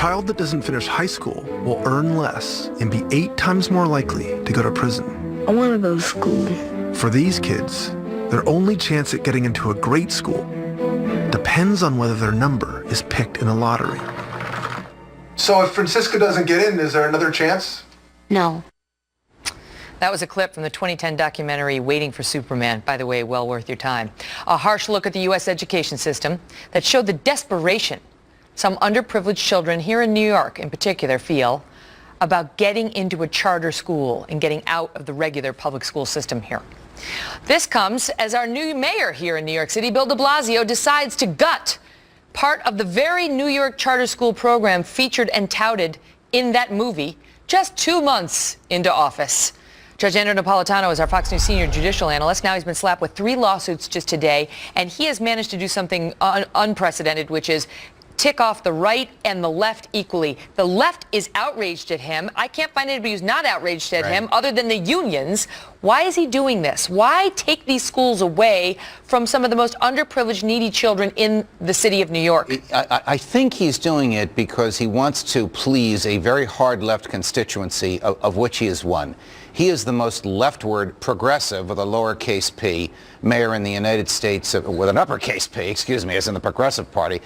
child that doesn't finish high school will earn less and be 8 times more likely to go to prison. I want to go to school. For these kids, their only chance at getting into a great school depends on whether their number is picked in a lottery. So if Francisca doesn't get in, is there another chance? No. That was a clip from the 2010 documentary Waiting for Superman. By the way, well worth your time. A harsh look at the U.S. education system that showed the desperation some underprivileged children here in New York in particular feel about getting into a charter school and getting out of the regular public school system here. This comes as our new mayor here in New York City, Bill de Blasio, decides to gut part of the very New York charter school program featured and touted in that movie just 2 months into office. Judge Andrew Napolitano is our Fox News senior judicial analyst. Now he's been slapped with 3 lawsuits just today, and he has managed to do something unprecedented, which is tick off the right and the left equally. The left is outraged at him. I can't find anybody who's not outraged at him other than the unions. Why is he doing this? Why take these schools away from some of the most underprivileged, needy children in the city of New York? I think he's doing it because he wants to please a very hard left constituency of which he is one. He is the most leftward progressive with a lowercase p mayor in the United States, with an uppercase p, excuse me, as in the Progressive Party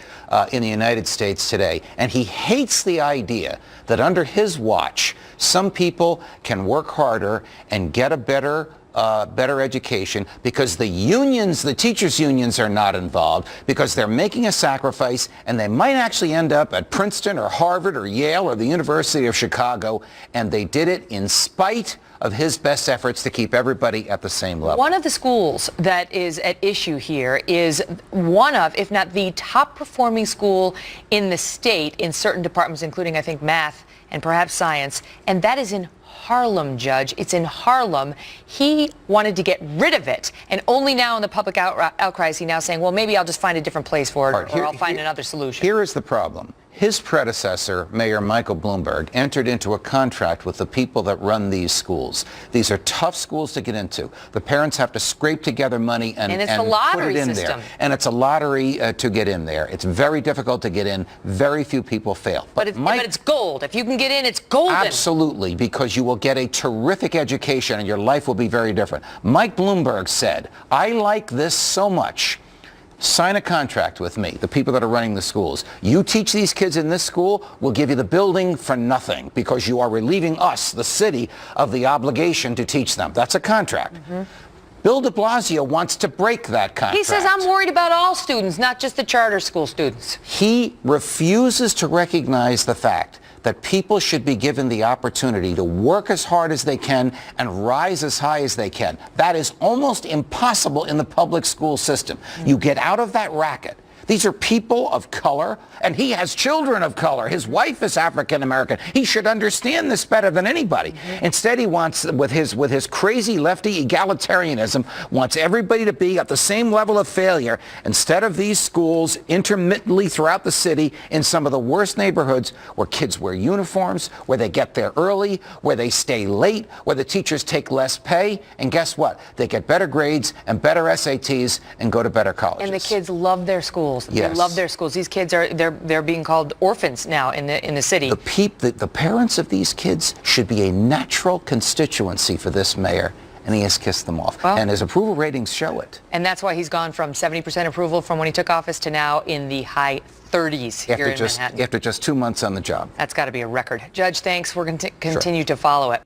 in the United States today. And he hates the idea that under his watch, some people can work harder and get a better education because the unions, the teachers' unions are not involved, because they're making a sacrifice and they might actually end up at Princeton or Harvard or Yale or the University of Chicago, and they did it in spite of his best efforts to keep everybody at the same level. One of the schools that is at issue here is one of, if not the top performing school in the state in certain departments, including, I think, math and perhaps science, and that is in Harlem, Judge. It's in Harlem. He wanted to get rid of it, and only now in the public outcry is he now saying, well, maybe I'll just find a different place for it, or I'll find another solution. Here is the problem. His predecessor, Mayor Michael Bloomberg, entered into a contract with the people that run these schools. These are tough schools to get into. The parents have to scrape together money and it's a lottery put it in system. there. And it's a lottery to get in there. It's very difficult to get in. Very few people fail. But it's gold. If you can get in, it's golden. Absolutely, because you will get a terrific education and your life will be very different. Mike Bloomberg said, I like this so much. Sign a contract with me, the people that are running the schools. You teach these kids in this school, we'll give you the building for nothing because you are relieving us, the city, of the obligation to teach them. That's a contract. Bill de Blasio wants to break that contract. He says, I'm worried about all students, not just the charter school students. He refuses to recognize the fact that people should be given the opportunity to work as hard as they can and rise as high as they can. That is almost impossible in the public school system. You get out of that racket. These are people of color, and he has children of color. His wife is African American. He should understand this better than anybody. Instead, he wants, with his crazy lefty egalitarianism, wants everybody to be at the same level of failure. Instead of these schools intermittently throughout the city in some of the worst neighborhoods where kids wear uniforms, where they get there early, where they stay late, where the teachers take less pay, and guess what? They get better grades and better SATs and go to better colleges. And the kids love their schools. Yes. They love their schools. These kids they're being called orphans now in the city. The parents of these kids should be a natural constituency for this mayor, and he has kissed them off. Well, and his approval ratings show it. And that's why he's gone from 70% approval from when he took office to now in the high 30s here in Manhattan. After just 2 months on the job. That's got to be a record. Judge, thanks. We're going to continue to follow it.